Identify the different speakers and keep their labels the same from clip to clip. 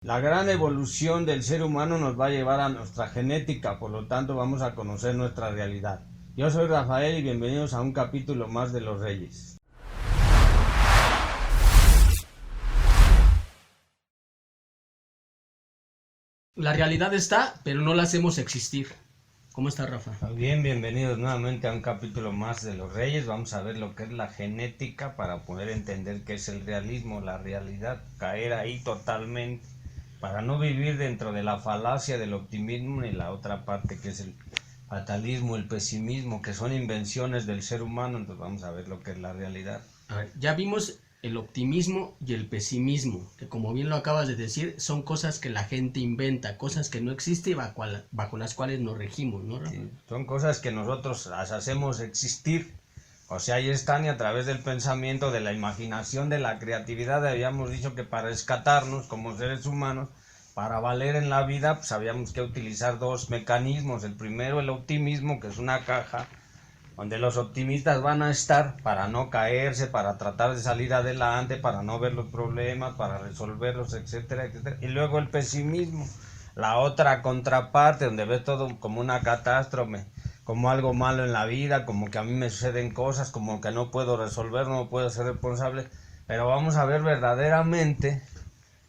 Speaker 1: La gran evolución del ser humano nos va a llevar a nuestra genética, por lo tanto vamos a conocer nuestra realidad. Yo soy Rafael y bienvenidos a un capítulo más de Los Reyes.
Speaker 2: La realidad está, pero no la hacemos existir. ¿Cómo está, Rafa?
Speaker 1: Bien, bienvenidos nuevamente a un capítulo más de Los Reyes. Vamos a ver lo que es la genética para poder entender qué es el realismo, la realidad, caer ahí totalmente, para no vivir dentro de la falacia del optimismo y la otra parte que es el fatalismo, el pesimismo, que son invenciones del ser humano. Entonces vamos a ver lo que es la realidad.
Speaker 2: A ver, ya vimos el optimismo y el pesimismo, que como bien lo acabas de decir, son cosas que la gente inventa, cosas que no existen y bajo las cuales nos regimos, ¿no, Rafa?
Speaker 1: Sí, son cosas que nosotros las hacemos existir. O sea, ahí están, y a través del pensamiento, de la imaginación, de la creatividad, habíamos dicho que para rescatarnos como seres humanos, para valer en la vida, pues habíamos que utilizar dos mecanismos. El primero, el optimismo, que es una caja donde los optimistas van a estar para no caerse, para tratar de salir adelante, para no ver los problemas, para resolverlos, etcétera, etcétera. Y luego el pesimismo, la otra contraparte, donde ves todo como una catástrofe, como algo malo en la vida, como que a mí me suceden cosas, como que no puedo resolver, no puedo ser responsable. Pero vamos a ver verdaderamente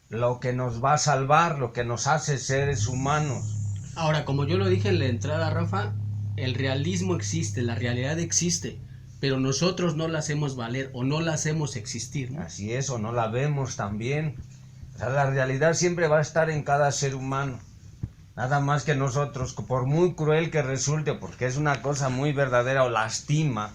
Speaker 1: lo que nos va a salvar, lo que nos hace seres humanos.
Speaker 2: Ahora, como yo lo dije en la entrada, Rafa, el realismo existe, la realidad existe, pero nosotros no la hacemos valer o no la hacemos existir, ¿no?
Speaker 1: Así es, o no la vemos también. O sea, la realidad siempre va a estar en cada ser humano. Nada más que nosotros, por muy cruel que resulte, porque es una cosa muy verdadera o lastima,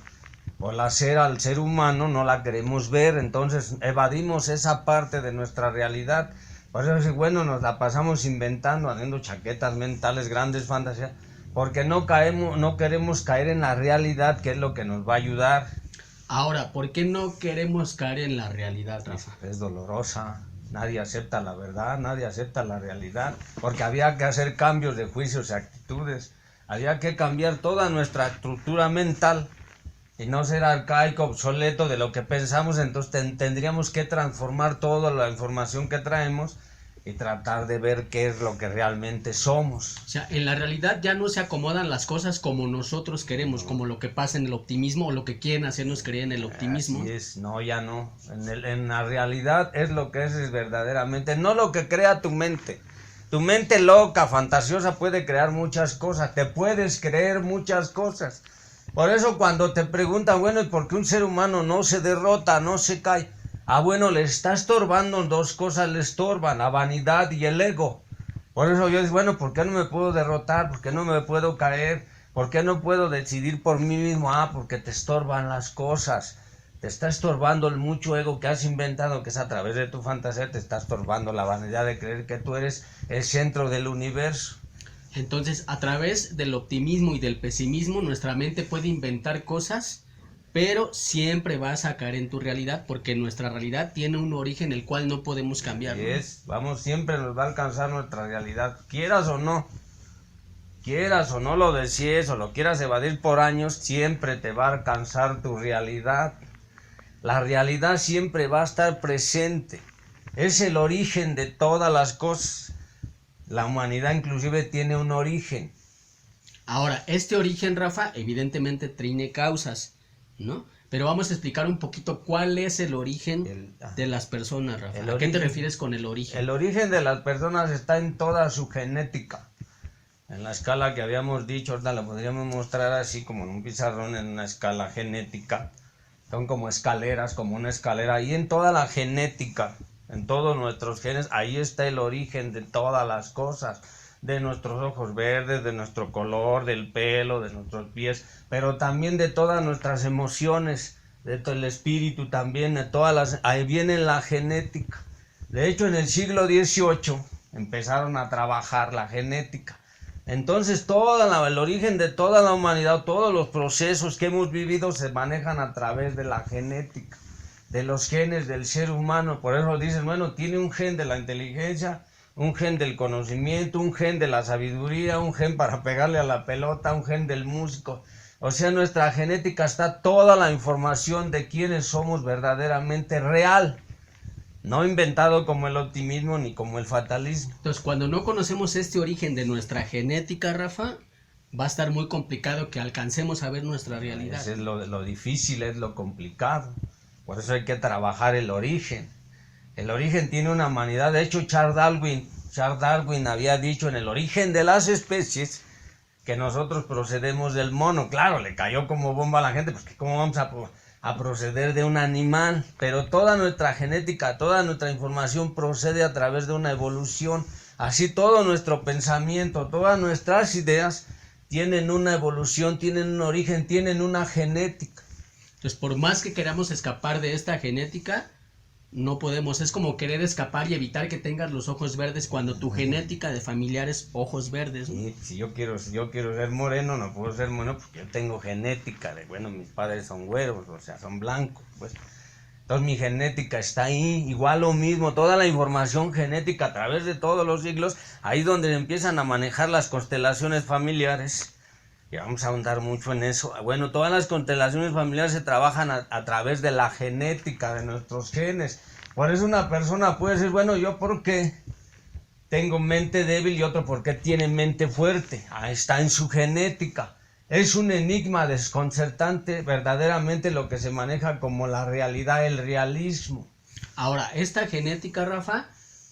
Speaker 1: o la hacer al ser humano, no la queremos ver, entonces evadimos esa parte de nuestra realidad. Por eso, bueno, nos la pasamos inventando, haciendo chaquetas mentales, grandes fantasías, porque no queremos caer en la realidad, que es lo que nos va a ayudar.
Speaker 2: Ahora, ¿por qué no queremos caer en la realidad, Rafa?
Speaker 1: Es dolorosa, nadie acepta la verdad, nadie acepta la realidad, porque había que hacer cambios de juicios y actitudes, había que cambiar toda nuestra estructura mental y no ser arcaico, obsoleto de lo que pensamos. Entonces tendríamos que transformar toda la información que traemos y tratar de ver qué es lo que realmente somos.
Speaker 2: O sea, en la realidad ya no se acomodan las cosas como nosotros queremos, como lo que pasa en el optimismo o lo que quieren hacernos creer en el optimismo.
Speaker 1: Así es, no, ya no. En la realidad es lo que es verdaderamente, no lo que crea tu mente. Tu mente loca, fantasiosa, puede crear muchas cosas, te puedes creer muchas cosas. Por eso cuando te preguntan, bueno, ¿y por qué un ser humano no se derrota, no se cae? Ah, bueno, le está estorbando, dos cosas le estorban, la vanidad y el ego. Por eso yo digo, bueno, ¿por qué no me puedo derrotar? ¿Por qué no me puedo caer? ¿Por qué no puedo decidir por mí mismo? Ah, porque te estorban las cosas. Te está estorbando el mucho ego que has inventado, que es a través de tu fantasía, te está estorbando la vanidad de creer que tú eres el centro del universo.
Speaker 2: Entonces, a través del optimismo y del pesimismo, nuestra mente puede inventar cosas, pero siempre vas a caer en tu realidad porque nuestra realidad tiene un origen el cual no podemos cambiar, ¿no?
Speaker 1: Vamos, siempre nos va a alcanzar nuestra realidad, quieras o no lo desees o lo quieras evadir por años, siempre te va a alcanzar tu realidad. La realidad siempre va a estar presente, es el origen de todas las cosas. La humanidad inclusive tiene un origen.
Speaker 2: Ahora, este origen, Rafa, evidentemente tiene causas, ¿no? Pero vamos a explicar un poquito cuál es el origen de las personas, Rafa. ¿A qué te refieres con el origen?
Speaker 1: El origen de las personas está en toda su genética. En la escala que habíamos dicho, ahorita la podríamos mostrar así como en un pizarrón, en una escala genética. Son como escaleras, como una escalera. Y en toda la genética, en todos nuestros genes, ahí está el origen de todas las cosas. De nuestros ojos verdes, de nuestro color, del pelo, de nuestros pies, pero también de todas nuestras emociones, de todo el espíritu también, de todas las... Ahí viene la genética. De hecho, en el siglo XVIII empezaron a trabajar la genética. Entonces el origen de toda la humanidad, todos los procesos que hemos vivido se manejan a través de la genética, de los genes del ser humano. Por eso dicen, bueno, tiene un gen de la inteligencia, un gen del conocimiento, un gen de la sabiduría, un gen para pegarle a la pelota, un gen del músico. O sea, en nuestra genética está toda la información de quiénes somos verdaderamente real. no inventado como el optimismo ni como el fatalismo.
Speaker 2: Entonces, cuando no conocemos este origen de nuestra genética, Rafa, va a estar muy complicado que alcancemos a ver nuestra realidad.
Speaker 1: Eso es lo difícil, es lo complicado. Por eso hay que trabajar el origen. El origen tiene una humanidad. De hecho, Charles Darwin había dicho en El origen de las especies que nosotros procedemos del mono. Claro, le cayó como bomba a la gente, porque ¿cómo vamos a proceder de un animal? Pero toda nuestra genética, toda nuestra información procede a través de una evolución. Así todo nuestro pensamiento, todas nuestras ideas tienen una evolución, tienen un origen, tienen una genética.
Speaker 2: Entonces, por más que queramos escapar de esta genética, no podemos. Es como querer escapar y evitar que tengas los ojos verdes cuando tu genética de familiar es ojos verdes, ¿no?
Speaker 1: Sí, si yo quiero ser moreno, no puedo ser moreno porque yo tengo genética de, bueno, mis padres son güeros, o sea, son blancos, pues. Entonces mi genética está ahí, igual lo mismo, toda la información genética a través de todos los siglos, ahí donde empiezan a manejar las constelaciones familiares, y vamos a ahondar mucho en eso. Bueno, todas las constelaciones familiares se trabajan a través de la genética, de nuestros genes. Por eso una persona puede decir, bueno, yo ¿por qué tengo mente débil y otro por qué tiene mente fuerte? Ahí está en su genética. Es un enigma desconcertante verdaderamente lo que se maneja como la realidad, el realismo.
Speaker 2: Ahora, esta genética, Rafa,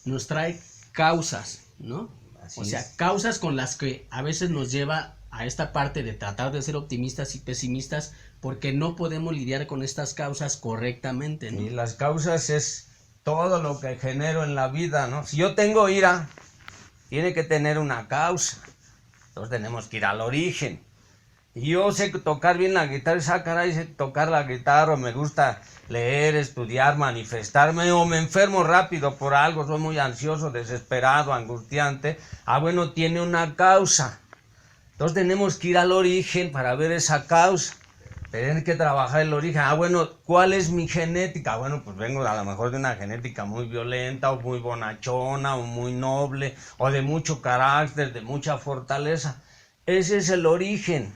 Speaker 2: nos trae causas, ¿no?
Speaker 1: Así
Speaker 2: o sea,
Speaker 1: es.
Speaker 2: causas con las que a veces nos lleva a esta parte de tratar de ser optimistas y pesimistas porque no podemos lidiar con estas causas correctamente, ¿no?
Speaker 1: Y las causas es todo lo que genero en la vida, ¿no? Si yo tengo ira, tiene que tener una causa. Entonces tenemos que ir al origen. Y yo sé tocar bien la guitarra, caray, sé tocar la guitarra, me gusta leer, estudiar, manifestarme, o me enfermo rápido por algo, soy muy ansioso, desesperado, angustiante. Bueno, tiene una causa. Entonces tenemos que ir al origen para ver esa causa. Tener que trabajar el origen. Bueno, ¿cuál es mi genética? Bueno, pues vengo a lo mejor de una genética muy violenta, o muy bonachona, o muy noble, o de mucho carácter, de mucha fortaleza. Ese es el origen.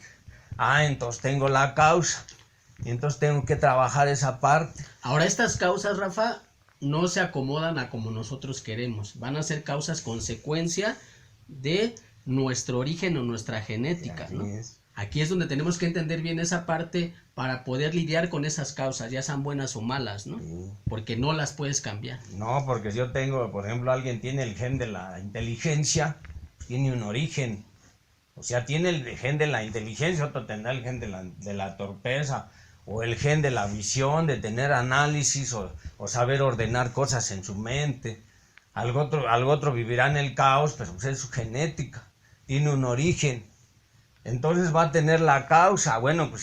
Speaker 1: Entonces tengo la causa. Y entonces tengo que trabajar esa parte.
Speaker 2: Ahora, estas causas, Rafa, no se acomodan a como nosotros queremos. Van a ser causas consecuencia de nuestro origen o nuestra genética, ¿no? Aquí es donde tenemos que entender bien esa parte para poder lidiar con esas causas, ya sean buenas o malas, ¿no?
Speaker 1: Sí.
Speaker 2: Porque no las puedes cambiar.
Speaker 1: No, porque si yo tengo, por ejemplo, alguien tiene el gen de la inteligencia, tiene un origen. O sea, tiene el gen de la inteligencia, otro tendrá el gen de la torpeza, o el gen de la visión, de tener análisis, o saber ordenar cosas en su mente. Algo otro vivirá en el caos, pero pues es su genética, tiene un origen. Entonces va a tener la causa. Bueno, pues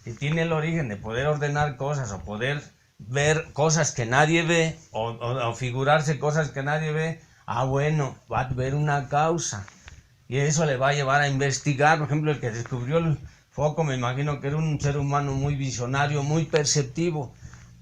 Speaker 1: si tiene el origen de poder ordenar cosas, o poder ver cosas que nadie ve, o figurarse cosas que nadie ve, bueno, va a haber una causa. Y eso le va a llevar a investigar. Por ejemplo, el que descubrió el foco, me imagino que era un ser humano muy visionario, muy perceptivo.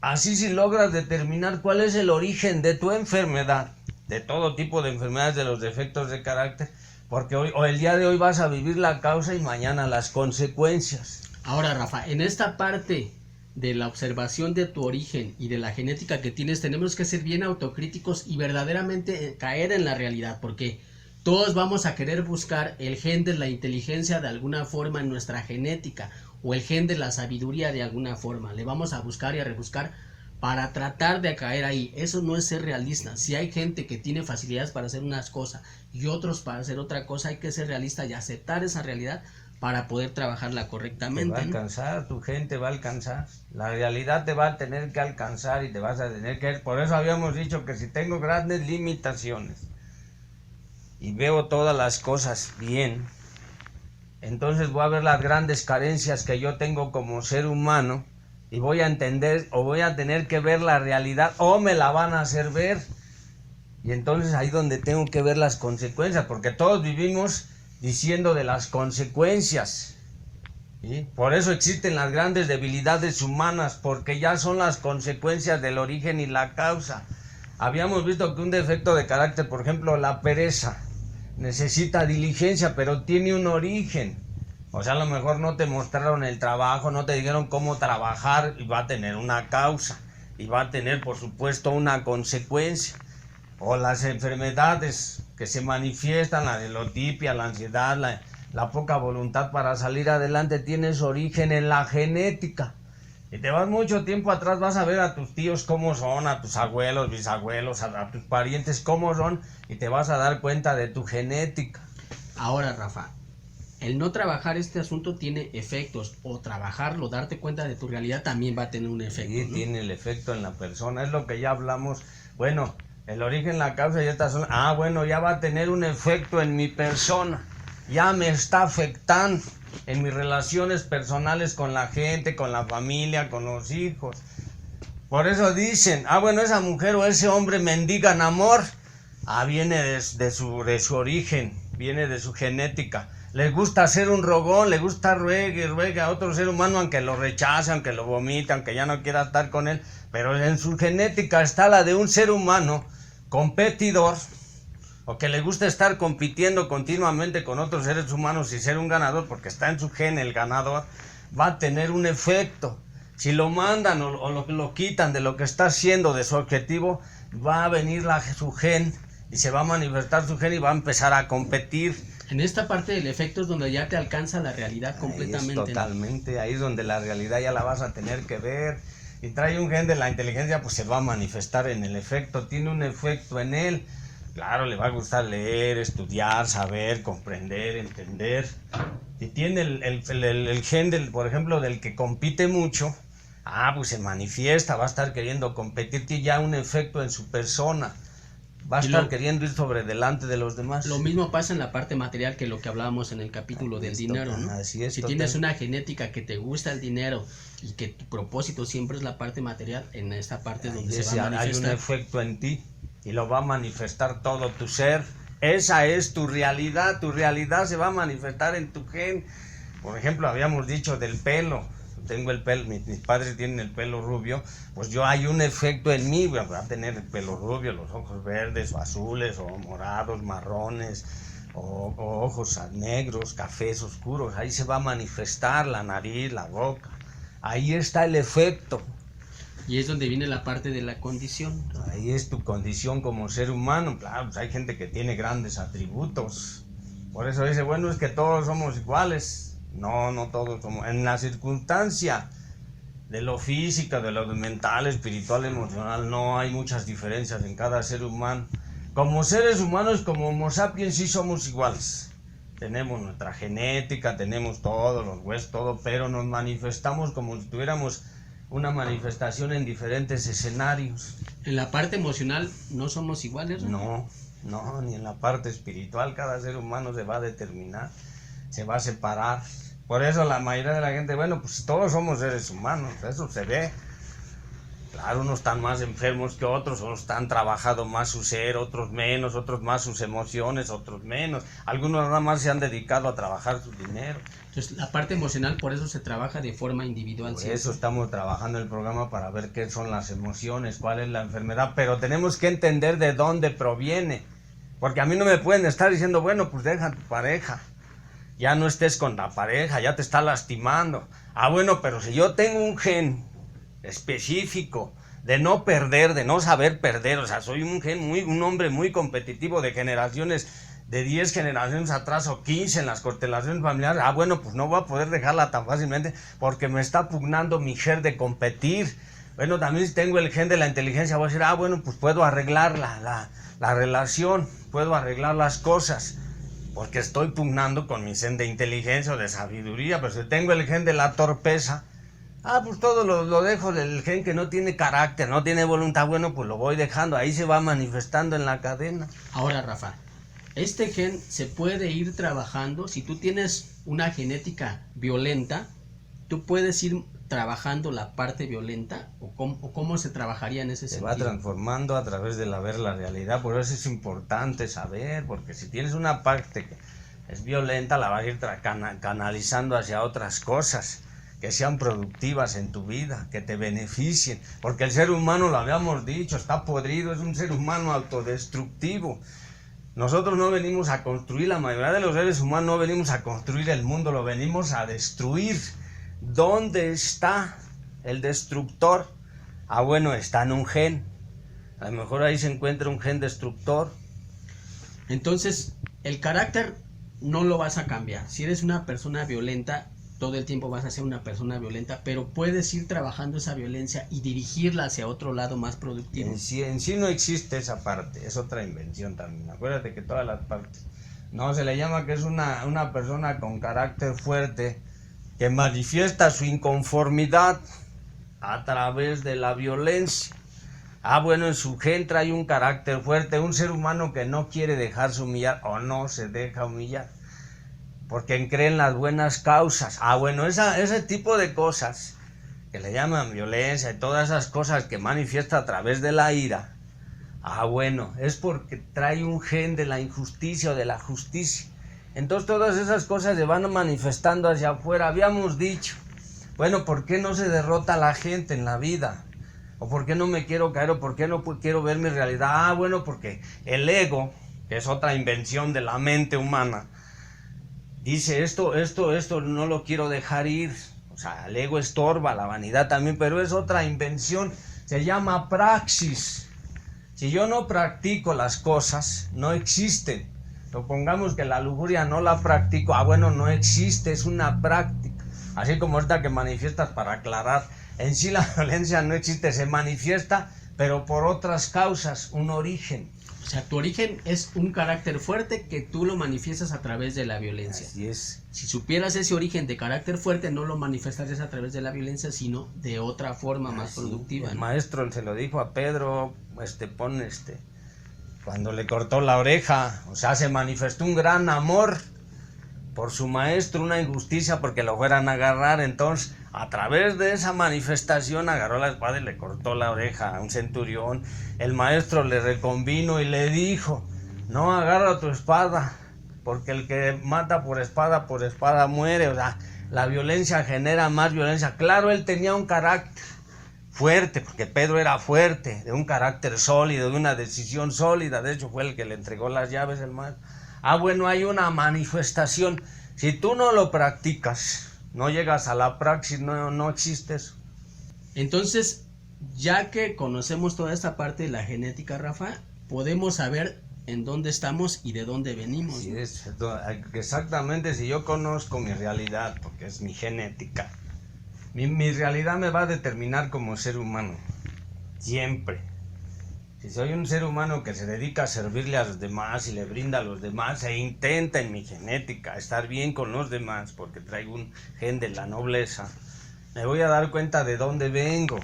Speaker 1: Así, si logras determinar cuál es el origen de tu enfermedad, de todo tipo de enfermedades, de los defectos de carácter, porque hoy o el día de hoy vas a vivir la causa y mañana las consecuencias.
Speaker 2: Ahora, Rafa, en esta parte de la observación de tu origen y de la genética que tienes, tenemos que ser bien autocríticos y verdaderamente caer en la realidad, porque todos vamos a querer buscar el gen de la inteligencia de alguna forma en nuestra genética, o el gen de la sabiduría de alguna forma. Le vamos a buscar y a rebuscar para tratar de caer ahí. Eso no es ser realista. Si hay gente que tiene facilidades para hacer unas cosas y otros para hacer otra cosa, hay que ser realista y aceptar esa realidad para poder trabajarla correctamente.
Speaker 1: Te va a alcanzar, tu gente va a alcanzar. La realidad te va a tener que alcanzar y te vas a tener que... Por eso habíamos dicho que si tengo grandes limitaciones y veo todas las cosas bien, entonces voy a ver las grandes carencias que yo tengo como ser humano y voy a entender, o voy a tener que ver la realidad, o me la van a hacer ver. Y entonces ahí donde tengo que ver las consecuencias, porque todos vivimos diciendo de las consecuencias, ¿sí? Por eso existen las grandes debilidades humanas, porque ya son las consecuencias del origen y la causa. Habíamos visto que un defecto de carácter, por ejemplo, la pereza, necesita diligencia, pero tiene un origen. O sea, a lo mejor no te mostraron el trabajo, no te dijeron cómo trabajar, y va a tener una causa. y va a tener, por supuesto, una consecuencia. O las enfermedades que se manifiestan, la celotipia, la ansiedad, la poca voluntad para salir adelante, tiene su origen en la genética. Y te vas mucho tiempo atrás, vas a ver a tus tíos cómo son, a tus abuelos, bisabuelos, a tus parientes cómo son, y te vas a dar cuenta de tu genética.
Speaker 2: Ahora, Rafa, el no trabajar este asunto tiene efectos, o trabajarlo, darte cuenta de tu realidad también va a tener un efecto,
Speaker 1: Sí,
Speaker 2: ¿no?
Speaker 1: tiene el efecto en la persona, es lo que ya hablamos. Bueno, el origen, la causa y estas son. Bueno, ya va a tener un efecto en mi persona, ya me está afectando en mis relaciones personales con la gente, con la familia, con los hijos. Por eso dicen, bueno, esa mujer o ese hombre mendigan amor. Viene de su origen, viene de su genética. Les gusta ser un rogón, les gusta ruegue a otro ser humano, aunque lo rechace, aunque lo vomite, aunque ya no quiera estar con él. Pero en su genética está la de un ser humano competidor, o que le gusta estar compitiendo continuamente con otros seres humanos y ser un ganador, porque está en su gen el ganador. Va a tener un efecto. Si lo mandan o lo quitan de lo que está haciendo, de su objetivo, va a venir su gen y se va a manifestar su gen y va a empezar a competir.
Speaker 2: En esta parte del efecto es donde ya te alcanza la realidad completamente.
Speaker 1: Ahí es totalmente, ahí es donde la realidad ya la vas a tener que ver. Y trae un gen de la inteligencia, pues se va a manifestar en el efecto, tiene un efecto en él. Claro, le va a gustar leer, estudiar, saber, comprender, entender. Si tiene el gen, por ejemplo, del que compite mucho, pues se manifiesta, va a estar queriendo competir, tiene ya un efecto en su persona. Va a estar queriendo ir sobre delante de los demás.
Speaker 2: Lo mismo pasa en la parte material que lo que hablábamos en el capítulo del dinero, ¿no?
Speaker 1: Así es,
Speaker 2: si tienes una genética que te gusta el dinero y que tu propósito siempre es la parte material, en esta parte es donde se va a manifestar.
Speaker 1: Hay un efecto en ti y lo va a manifestar todo tu ser. Esa es tu realidad se va a manifestar en tu gen. Por ejemplo, habíamos dicho del pelo. Tengo el pelo, mis padres tienen el pelo rubio, pues yo hay un efecto en mí, va a tener el pelo rubio, los ojos verdes o azules o morados, marrones, o ojos negros, cafés oscuros, ahí se va a manifestar la nariz, la boca, ahí está el efecto.
Speaker 2: Y es donde viene la parte de la condición.
Speaker 1: Ahí es tu condición como ser humano. Claro, pues hay gente que tiene grandes atributos, por eso dice, bueno, es que todos somos iguales. No todos somos. En la circunstancia de lo físico, de lo mental, espiritual, emocional, no hay muchas diferencias en cada ser humano. Como seres humanos, como Homo sapiens, sí somos iguales. Tenemos nuestra genética, tenemos todos los huesos, todo, pero nos manifestamos como si tuviéramos una manifestación en diferentes escenarios.
Speaker 2: En la parte emocional no somos iguales, ¿no?
Speaker 1: No, ni en la parte espiritual. Cada ser humano se va a determinar, se va a separar. Por eso la mayoría de la gente, bueno, pues todos somos seres humanos, eso se ve. Claro, unos están más enfermos que otros, unos están trabajando más su ser, otros menos, otros más sus emociones, otros menos. Algunos nada más se han dedicado a trabajar su dinero.
Speaker 2: Entonces, la parte emocional, por eso se trabaja de forma individual.
Speaker 1: Por eso estamos trabajando el programa para ver qué son las emociones, cuál es la enfermedad, pero tenemos que entender de dónde proviene. Porque a mí no me pueden estar diciendo, bueno, pues deja a tu pareja. Ya no estés con la pareja, ya te está lastimando. Bueno, pero si yo tengo un gen específico de no perder, de no saber perder, o sea, soy un hombre muy competitivo de generaciones, de 10 generaciones atrás o 15 en las constelaciones familiares, bueno, pues no voy a poder dejarla tan fácilmente porque me está pugnando mi gen de competir. Bueno, también si tengo el gen de la inteligencia, voy a decir, bueno, pues puedo arreglar la relación, puedo arreglar las cosas. Porque estoy pugnando con mi gen de inteligencia o de sabiduría, pero si tengo el gen de la torpeza, pues todo lo dejo del gen que no tiene carácter, no tiene voluntad, bueno, pues lo voy dejando, ahí se va manifestando en la cadena.
Speaker 2: Ahora, Rafa, este gen se puede ir trabajando, si tú tienes una genética violenta, tú puedes ir trabajando la parte violenta, o cómo se trabajaría en ese sentido.
Speaker 1: Se va transformando a través de ver la realidad, por eso es importante saber, porque si tienes una parte que es violenta, la vas a ir canalizando hacia otras cosas que sean productivas en tu vida, que te beneficien, porque el ser humano, lo habíamos dicho, está podrido, es un ser humano autodestructivo. Nosotros no venimos a construir, la mayoría de los seres humanos no venimos a construir el mundo, lo venimos a destruir. ¿Dónde está el destructor? Ah, bueno, está en un gen. A lo mejor ahí se encuentra un gen destructor.
Speaker 2: Entonces, el carácter no lo vas a cambiar. Si eres una persona violenta, todo el tiempo vas a ser una persona violenta, pero puedes ir trabajando esa violencia y dirigirla hacia otro lado más productivo.
Speaker 1: En sí no existe esa parte, es otra invención también. Acuérdate que todas las partes. No, se le llama que es una persona con carácter fuerte que manifiesta su inconformidad a través de la violencia. Ah, bueno, en su gen trae un carácter fuerte, un ser humano que no quiere dejarse humillar o no se deja humillar, porque cree en las buenas causas. Ah, bueno, ese tipo de cosas que le llaman violencia y todas esas cosas que manifiesta a través de la ira. Ah, bueno, es porque trae un gen de la injusticia o de la justicia. Entonces todas esas cosas se van manifestando hacia afuera. Habíamos dicho, bueno, ¿por qué no se derrota a la gente en la vida? ¿O por qué no me quiero caer? ¿O por qué no quiero ver mi realidad? Ah, bueno, porque el ego, que es otra invención de la mente humana, dice esto no lo quiero dejar ir. O sea, el ego estorba, la vanidad también, pero es otra invención. Se llama praxis. Si yo no practico las cosas, no existen. Supongamos que la lujuria no la practico. Ah, bueno, no existe, es una práctica. Así como esta que manifiestas para aclarar. En sí la violencia no existe, se manifiesta, pero por otras causas, un origen.
Speaker 2: O sea, tu origen es un carácter fuerte que tú lo manifiestas a través de la violencia.
Speaker 1: Así es.
Speaker 2: Si supieras ese origen de carácter fuerte, no lo manifestarías a través de la violencia, sino de otra forma más productiva.
Speaker 1: El
Speaker 2: ¿no?
Speaker 1: maestro se lo dijo a Pedro, cuando le cortó la oreja, o sea, se manifestó un gran amor por su maestro, una injusticia porque lo fueran a agarrar. Entonces, a través de esa manifestación agarró la espada y le cortó la oreja a un centurión. El maestro le reconvino y le dijo, no agarra tu espada, porque el que mata por espada muere. O sea, la violencia genera más violencia. Claro, él tenía un carácter fuerte, porque Pedro era fuerte, de un carácter sólido, de una decisión sólida. De hecho, fue el que le entregó las llaves, el maestro. Ah, bueno, hay una manifestación. Si tú no lo practicas, no llegas a la praxis, no existe eso.
Speaker 2: Entonces, ya que conocemos toda esta parte de la genética, Rafa, podemos saber en dónde estamos y de dónde venimos.
Speaker 1: Sí, exactamente, si yo conozco mi realidad, porque es mi genética, mi realidad me va a determinar como ser humano, siempre. Si soy un ser humano que se dedica a servirle a los demás y le brinda a los demás e intenta en mi genética estar bien con los demás porque traigo un gen de la nobleza, me voy a dar cuenta de dónde vengo.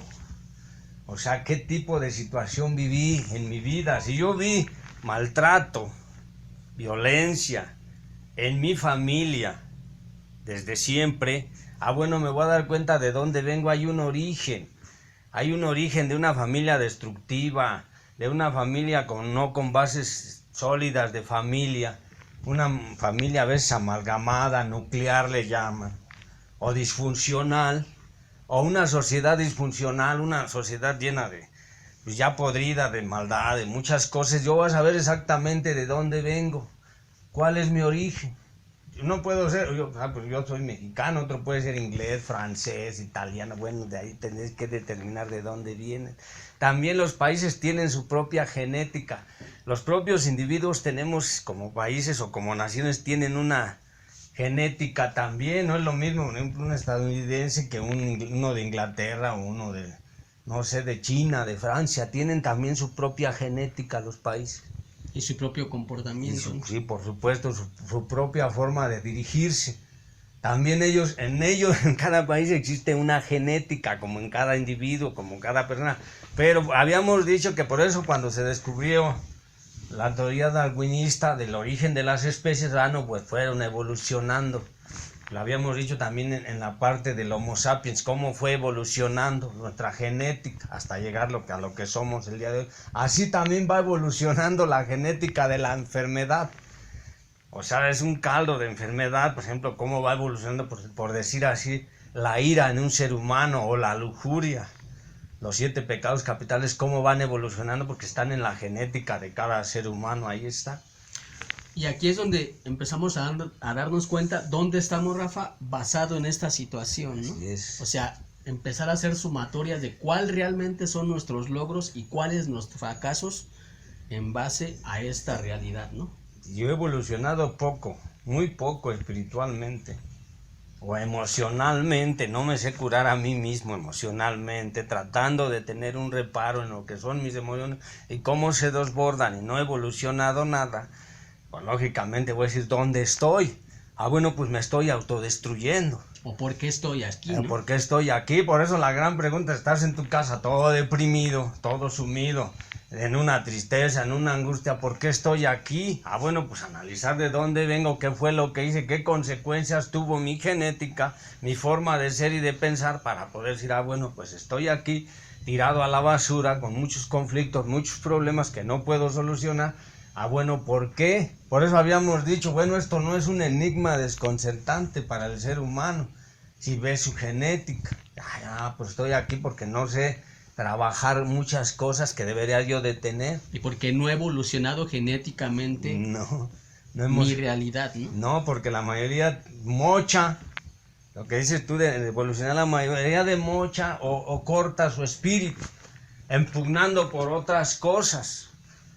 Speaker 1: O sea, qué tipo de situación viví en mi vida. Si yo vi maltrato, violencia en mi familia desde siempre, ah, bueno, me voy a dar cuenta de dónde vengo. Hay un origen de una familia destructiva, de una familia no con bases sólidas de familia, una familia a veces amalgamada, nuclear le llaman, o disfuncional, o una sociedad disfuncional, una sociedad llena de, pues ya podrida de maldad, de muchas cosas. Yo voy a saber exactamente de dónde vengo, cuál es mi origen. No puedo ser, pues yo soy mexicano, otro puede ser inglés, francés, italiano. Bueno, de ahí tenés que determinar de dónde vienen. También los países tienen su propia genética. Los propios individuos tenemos, como países o como naciones, tienen una genética también. No es lo mismo, por ejemplo, un estadounidense que uno de Inglaterra o uno de, no sé, de China, de Francia. Tienen también su propia genética los países.
Speaker 2: Y su propio comportamiento.
Speaker 1: Sí, por supuesto, su propia forma de dirigirse. También en cada país existe una genética, como en cada individuo, como en cada persona. Pero habíamos dicho que por eso cuando se descubrió la teoría darwinista del origen de las especies, pues fueron evolucionando. Lo habíamos dicho también en la parte del Homo sapiens, cómo fue evolucionando nuestra genética hasta llegar a lo que somos el día de hoy. Así también va evolucionando la genética de la enfermedad. O sea, es un caldo de enfermedad, por ejemplo, cómo va evolucionando, por decir así, la ira en un ser humano o la lujuria. Los 7 pecados capitales, cómo van evolucionando porque están en la genética de cada ser humano, ahí está.
Speaker 2: Y aquí es donde empezamos a darnos cuenta dónde estamos, Rafa, basado en esta situación, ¿no?
Speaker 1: Así es.
Speaker 2: O sea, empezar a hacer sumatorias de cuál realmente son nuestros logros y cuáles nuestros fracasos en base a esta realidad, ¿no?
Speaker 1: Yo he evolucionado poco, muy poco espiritualmente o emocionalmente, no me sé curar a mí mismo emocionalmente, tratando de tener un reparo en lo que son mis emociones y cómo se desbordan, y no he evolucionado nada. Pues lógicamente voy a decir, ¿dónde estoy? Bueno, pues me estoy autodestruyendo.
Speaker 2: ¿O por qué estoy aquí, no?
Speaker 1: ¿Por qué estoy aquí? Por eso la gran pregunta, estás en tu casa todo deprimido, todo sumido, en una tristeza, en una angustia, ¿por qué estoy aquí? Bueno, pues analizar de dónde vengo, qué fue lo que hice, qué consecuencias tuvo mi genética, mi forma de ser y de pensar, para poder decir, bueno, pues estoy aquí tirado a la basura, con muchos conflictos, muchos problemas que no puedo solucionar. Bueno, ¿por qué? Por eso habíamos dicho, bueno, esto no es un enigma desconcertante para el ser humano. Si ves su genética, pues estoy aquí porque no sé trabajar muchas cosas que debería yo de tener.
Speaker 2: Y porque no he evolucionado genéticamente
Speaker 1: no
Speaker 2: mi realidad, ¿no?
Speaker 1: No, porque la mayoría mocha, lo que dices tú de evolucionar, la mayoría de mocha o corta su espíritu, impugnando por otras cosas.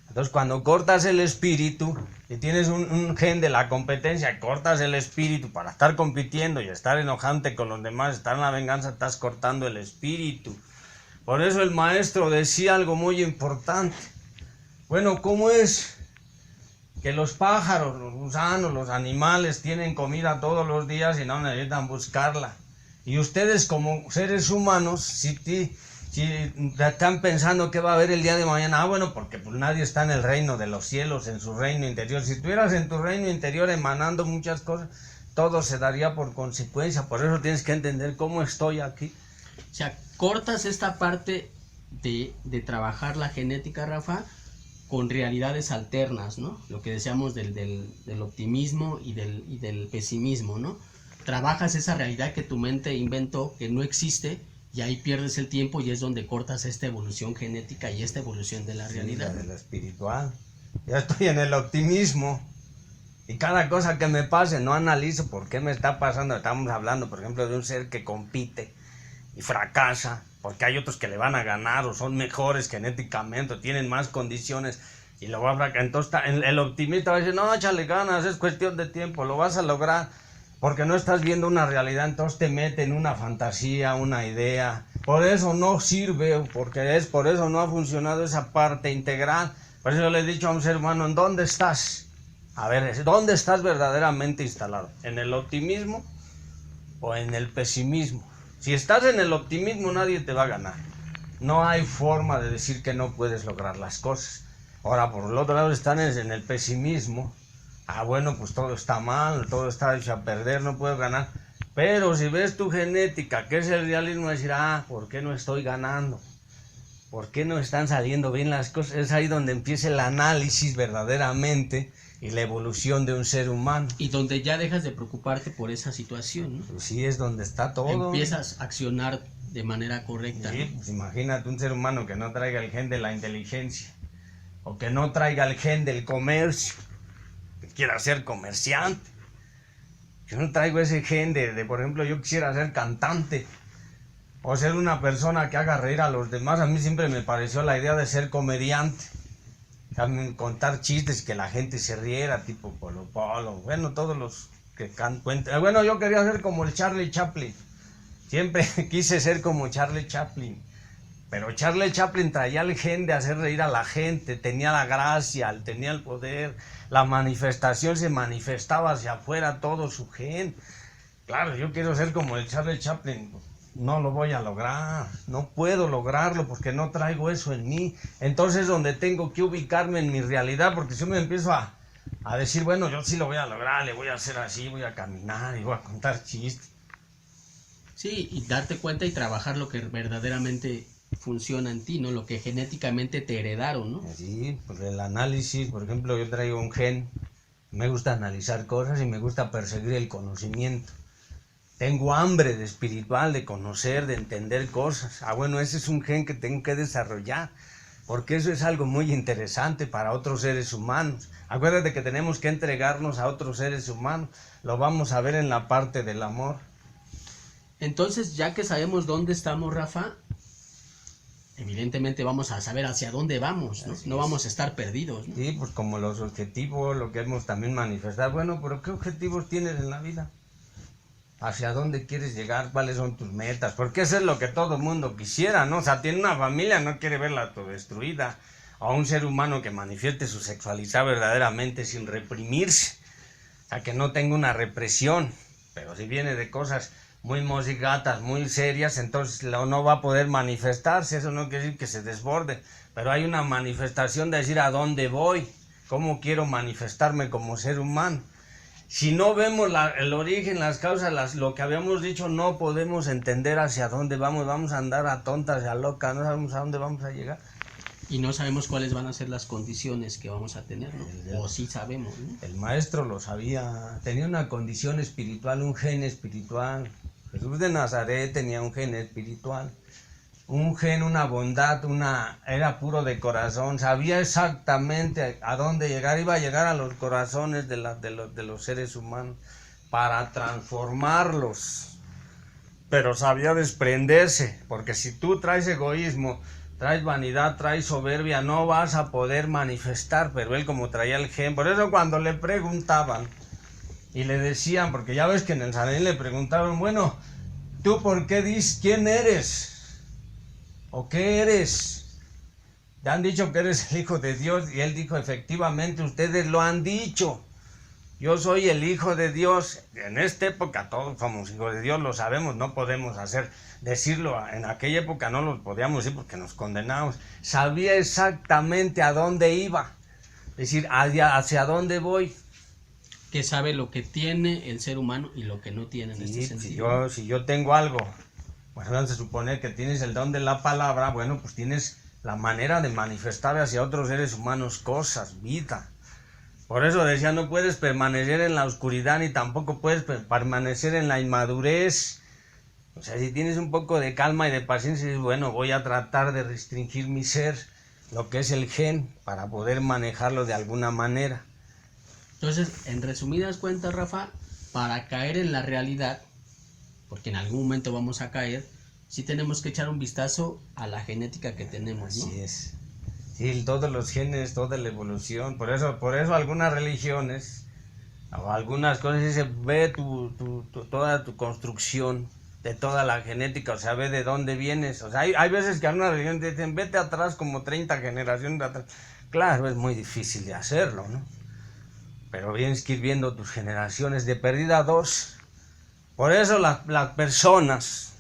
Speaker 1: Entonces, cuando cortas el espíritu y tienes un gen de la competencia, cortas el espíritu para estar compitiendo y estar enojante con los demás, estar en la venganza, estás cortando el espíritu. Por eso el maestro decía algo muy importante. Bueno, ¿cómo es que los pájaros, los gusanos, los animales tienen comida todos los días y no necesitan buscarla? Y ustedes como seres humanos, si están pensando qué va a haber el día de mañana, bueno, porque pues nadie está en el reino de los cielos, en su reino interior. Si estuvieras en tu reino interior emanando muchas cosas, todo se daría por consecuencia. Por eso tienes que entender cómo estoy aquí.
Speaker 2: O sea, cortas esta parte de trabajar la genética, Rafa, con realidades alternas, ¿no? Lo que decíamos del optimismo y del pesimismo, ¿no? Trabajas esa realidad que tu mente inventó, que no existe, y ahí pierdes el tiempo y es donde cortas esta evolución genética y esta evolución de la realidad.
Speaker 1: De lo espiritual. Ya estoy en el optimismo. Y cada cosa que me pase, no analizo por qué me está pasando. Estamos hablando, por ejemplo, de un ser que compite y fracasa, porque hay otros que le van a ganar o son mejores genéticamente o tienen más condiciones y lo va a fracasar. Entonces el optimista va a decir, no, échale ganas, es cuestión de tiempo, lo vas a lograr. Porque no estás viendo una realidad, entonces te mete en una fantasía, una idea. Por eso no sirve, por eso no ha funcionado esa parte integral. Por eso yo le he dicho a un ser humano, ¿en dónde estás? A ver, ¿dónde estás verdaderamente instalado? ¿En el optimismo o en el pesimismo? Si estás en el optimismo, nadie te va a ganar. No hay forma de decir que no puedes lograr las cosas. Ahora, por el otro lado, están en el pesimismo. Bueno, pues todo está mal, todo está hecho a perder, no puedo ganar. Pero si ves tu genética, que es el realismo, decir, ¿por qué no estoy ganando? ¿Por qué no están saliendo bien las cosas? Es ahí donde empieza el análisis verdaderamente y la evolución de un ser humano.
Speaker 2: Y donde ya dejas de preocuparte por esa situación, ¿no?
Speaker 1: Pues sí, es donde está todo.
Speaker 2: Empiezas a accionar de manera correcta.
Speaker 1: Sí, pues imagínate un ser humano que no traiga el gen de la inteligencia, o que no traiga el gen del comercio, que quiera ser comerciante. Yo no traigo ese gen de, por ejemplo, yo quisiera ser cantante, o ser una persona que haga reír a los demás. A mí siempre me pareció la idea de ser comediante, contar chistes, que la gente se riera, tipo Polo Polo, bueno, todos los que cuentan. Bueno, yo quería ser como el Charlie Chaplin, siempre quise ser como Charlie Chaplin, pero Charlie Chaplin traía el gen de hacer reír a la gente, tenía la gracia, tenía el poder, la manifestación, se manifestaba hacia afuera todo su gen. Claro, yo quiero ser como el Charlie Chaplin, no lo voy a lograr, no puedo lograrlo porque no traigo eso en mí. Entonces donde tengo que ubicarme en mi realidad, porque si yo me empiezo a decir, bueno, yo sí lo voy a lograr, le voy a hacer así, voy a caminar y voy a contar chistes.
Speaker 2: Sí, y darte cuenta y trabajar lo que verdaderamente funciona en ti, ¿no? Lo que genéticamente te heredaron, ¿no?
Speaker 1: Sí, pues el análisis, por ejemplo, yo traigo un gen, me gusta analizar cosas y me gusta perseguir el conocimiento. Tengo hambre de espiritual, de conocer, de entender cosas. Bueno, ese es un gen que tengo que desarrollar, porque eso es algo muy interesante para otros seres humanos. Acuérdate que tenemos que entregarnos a otros seres humanos, lo vamos a ver en la parte del amor.
Speaker 2: Entonces, ya que sabemos dónde estamos, Rafa, evidentemente vamos a saber hacia dónde vamos, ¿no? No vamos a estar perdidos, ¿no?
Speaker 1: Sí, pues como los objetivos, lo que hemos también manifestado. Bueno, pero ¿qué objetivos tienes en la vida? ¿Hacia dónde quieres llegar? ¿Cuáles son tus metas? Porque eso es lo que todo el mundo quisiera, ¿no? O sea, tiene una familia, no quiere verla autodestruida. O a un ser humano que manifieste su sexualidad verdaderamente sin reprimirse. O sea, que no tenga una represión. Pero si viene de cosas muy mojigatas, muy serias, entonces no va a poder manifestarse. Eso no quiere decir que se desborde. Pero hay una manifestación de decir a dónde voy, cómo quiero manifestarme como ser humano. Si no vemos el origen, las causas, lo que habíamos dicho, no podemos entender hacia dónde vamos a andar a tontas y a locas, no sabemos a dónde vamos a llegar.
Speaker 2: Y no sabemos cuáles van a ser las condiciones que vamos a tener, ¿no? O sí sabemos, ¿no?
Speaker 1: El maestro lo sabía, tenía una condición espiritual, un gen espiritual. Jesús de Nazaret tenía un gen espiritual, un gen, una bondad, era puro de corazón, sabía exactamente a dónde llegar, iba a llegar a los corazones de los seres humanos para transformarlos, pero sabía desprenderse, porque si tú traes egoísmo, traes vanidad, traes soberbia, no vas a poder manifestar. Pero él, como traía el gen, por eso cuando le preguntaban y le decían, porque ya ves que en el Sanedrín le preguntaron, bueno, ¿tú por qué dices quién eres? ¿O qué eres? Te han dicho que eres el Hijo de Dios, y él dijo, efectivamente, ustedes lo han dicho. Yo soy el Hijo de Dios. En esta época todos somos hijos de Dios, lo sabemos, no podemos decirlo. En aquella época no lo podíamos decir porque nos condenamos. Sabía exactamente a dónde iba, es decir, hacia dónde voy.
Speaker 2: Que sabe lo que tiene el ser humano y lo que no tiene en este sentido.
Speaker 1: Si yo tengo algo, pues vamos a suponer que tienes el don de la palabra, bueno, pues tienes la manera de manifestar hacia otros seres humanos cosas, vida. Por eso decía, no puedes permanecer en la oscuridad ni tampoco puedes permanecer en la inmadurez. O sea, si tienes un poco de calma y de paciencia, dices, bueno, voy a tratar de restringir mi ser, lo que es el gen, para poder manejarlo de alguna manera.
Speaker 2: Entonces, en resumidas cuentas, Rafa, para caer en la realidad, porque en algún momento vamos a caer, sí tenemos que echar un vistazo a la genética que tenemos, ¿no?
Speaker 1: Así es. Sí, todos los genes, toda la evolución. Por eso algunas religiones o algunas cosas dicen, ve toda tu construcción de toda la genética, o sea, ve de dónde vienes. O sea, hay veces que algunas religiones dicen, vete atrás como 30 generaciones atrás. Claro, es muy difícil de hacerlo, ¿no? Pero tienes que ir viendo tus generaciones, de perdida 2. Por eso las personas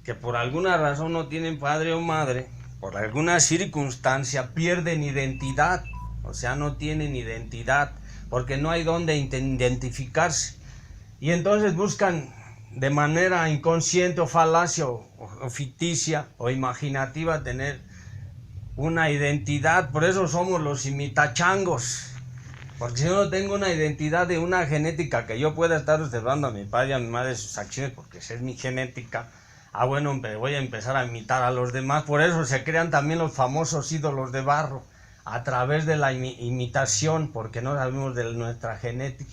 Speaker 1: que por alguna razón no tienen padre o madre, por alguna circunstancia pierden identidad, o sea, no tienen identidad, porque no hay dónde identificarse. Y entonces buscan de manera inconsciente o falacia o ficticia o imaginativa tener una identidad. Por eso somos los imitachangos. Porque si yo no tengo una identidad de una genética que yo pueda estar observando a mi padre y a mi madre sus acciones, porque esa es mi genética, bueno, voy a empezar a imitar a los demás. Por eso se crean también los famosos ídolos de barro, a través de la imitación, porque no sabemos de nuestra genética.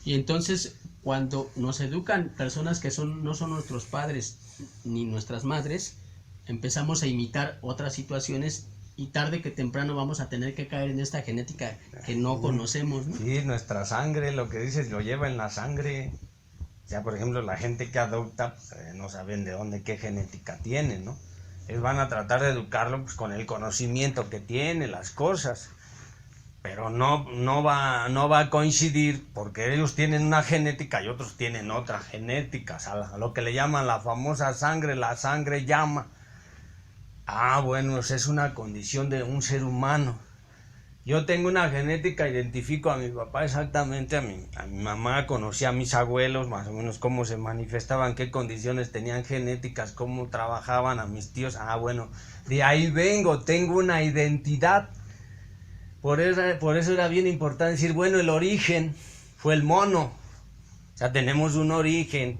Speaker 2: Y entonces, cuando nos educan personas que no son nuestros padres ni nuestras madres, empezamos a imitar otras situaciones y tarde que temprano vamos a tener que caer en esta genética que no conocemos, ¿no?
Speaker 1: Sí, nuestra sangre, lo que dices, lo lleva en la sangre. O sea, por ejemplo, la gente que adopta, pues, no saben de dónde, qué genética tiene, ¿no? Ellos van a tratar de educarlo pues, con el conocimiento que tiene, las cosas. Pero no va a coincidir, porque ellos tienen una genética y otros tienen otra genética. O sea, lo que le llaman la famosa sangre, la sangre llama. Bueno, esa es una condición de un ser humano. Yo tengo una genética, identifico a mi papá exactamente, a mi mamá, conocí a mis abuelos, más o menos cómo se manifestaban, qué condiciones tenían genéticas, cómo trabajaban, a mis tíos. Bueno, de ahí vengo, tengo una identidad. Por eso era bien importante decir, bueno, el origen fue el mono. O sea, tenemos un origen.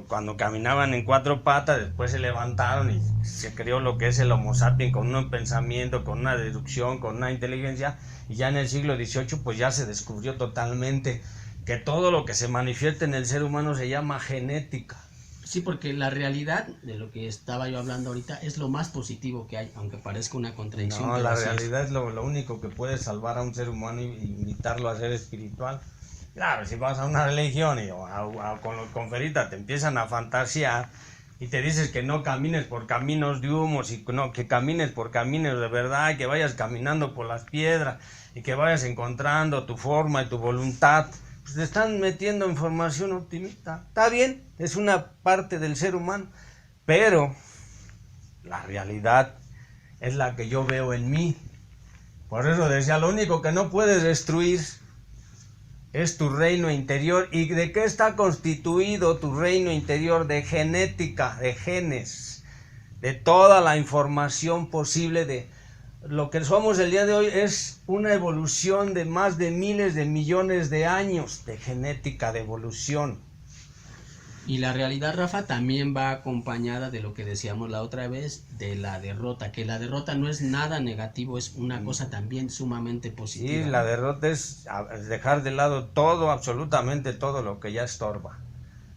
Speaker 1: Cuando caminaban en 4 patas, después se levantaron y se creó lo que es el Homo sapiens, con un pensamiento, con una deducción, con una inteligencia, y ya en el siglo XVIII pues ya se descubrió totalmente que todo lo que se manifiesta en el ser humano se llama genética.
Speaker 2: Sí, porque la realidad de lo que estaba yo hablando ahorita es lo más positivo que hay, aunque parezca una contradicción.
Speaker 1: No, la realidad es lo único que puede salvar a un ser humano y invitarlo a ser espiritual. Claro, si vas a una religión y con Ferita te empiezan a fantasear y te dices que no camines por caminos de humos, y no, que camines por caminos de verdad, y que vayas caminando por las piedras y que vayas encontrando tu forma y tu voluntad, pues te están metiendo información optimista. Está bien, es una parte del ser humano, pero la realidad es la que yo veo en mí. Por eso decía, lo único que no puedes destruir es tu reino interior. ¿Y de qué está constituido tu reino interior? De genética, de genes, de toda la información posible. De lo que somos el día de hoy es una evolución de más de miles de millones de años de genética, de evolución.
Speaker 2: Y la realidad, Rafa, también va acompañada de lo que decíamos la otra vez, de la derrota, que la derrota no es nada negativo, es una cosa también sumamente positiva.
Speaker 1: Sí, la derrota es dejar de lado todo, absolutamente todo lo que ya estorba,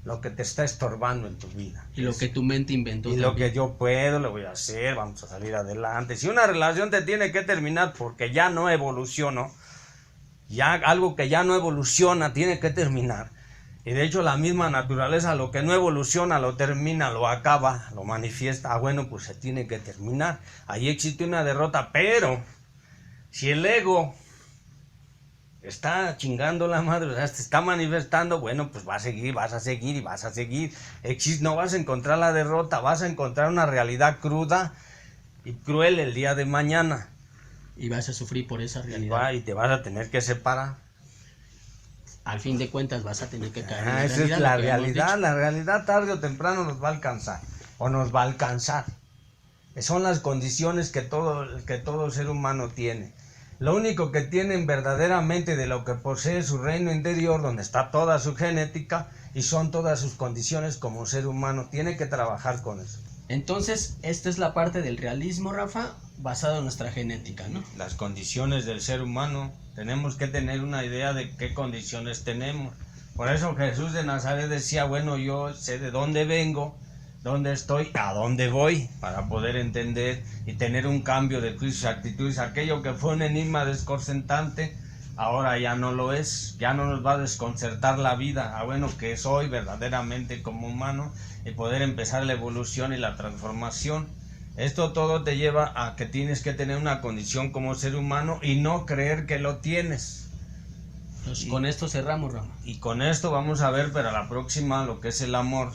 Speaker 1: lo que te está estorbando en tu vida.
Speaker 2: Y lo que tu mente inventó.
Speaker 1: Y
Speaker 2: también.
Speaker 1: lo que yo puedo, lo voy a hacer, vamos a salir adelante. Si una relación te tiene que terminar porque ya no evolucionó, ya algo que ya no evoluciona tiene que terminar. Y de hecho la misma naturaleza, lo que no evoluciona, lo termina, lo acaba, lo manifiesta. Bueno, pues se tiene que terminar. Ahí existe una derrota, pero si el ego está chingando la madre, o sea, se está manifestando, bueno, pues vas a seguir y vas a seguir. No vas a encontrar la derrota, vas a encontrar una realidad cruda y cruel el día de mañana.
Speaker 2: Y vas a sufrir por esa realidad.
Speaker 1: Y te vas a tener que separar.
Speaker 2: Al fin de cuentas vas a tener que caer en la
Speaker 1: esa
Speaker 2: realidad,
Speaker 1: es la realidad tarde o temprano nos va a alcanzar, o nos va a alcanzar. Son las condiciones que todo ser humano tiene. Lo único que tienen verdaderamente de lo que posee su reino interior, donde está toda su genética y son todas sus condiciones como ser humano, tiene que trabajar con eso.
Speaker 2: Entonces, esta es la parte del realismo, Rafa, basado en nuestra genética, ¿no?
Speaker 1: Las condiciones del ser humano, tenemos que tener una idea de qué condiciones tenemos. Por eso Jesús de Nazaret decía, bueno, yo sé de dónde vengo, dónde estoy, a dónde voy, para poder entender y tener un cambio de juicios y actitudes. Aquello que fue un enigma desconcertante, ahora ya no lo es, ya no nos va a desconcertar la vida. Bueno, que soy verdaderamente como humano y poder empezar la evolución y la transformación. Esto todo te lleva a que tienes que tener una condición como ser humano y no creer que lo tienes.
Speaker 2: Entonces, con esto cerramos, Rafa.
Speaker 1: Y con esto vamos a ver para la próxima lo que es el amor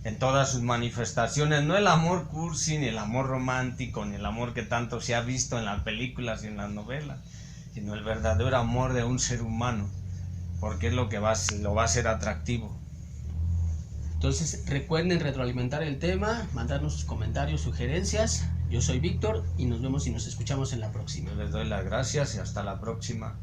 Speaker 1: en todas sus manifestaciones. No el amor cursi, ni el amor romántico, ni el amor que tanto se ha visto en las películas y en las novelas, sino el verdadero amor de un ser humano, porque es lo que lo va a hacer atractivo.
Speaker 2: Entonces recuerden retroalimentar el tema, mandarnos sus comentarios, sugerencias. Yo soy Víctor y nos vemos y nos escuchamos en la próxima.
Speaker 1: Yo les doy las gracias y hasta la próxima.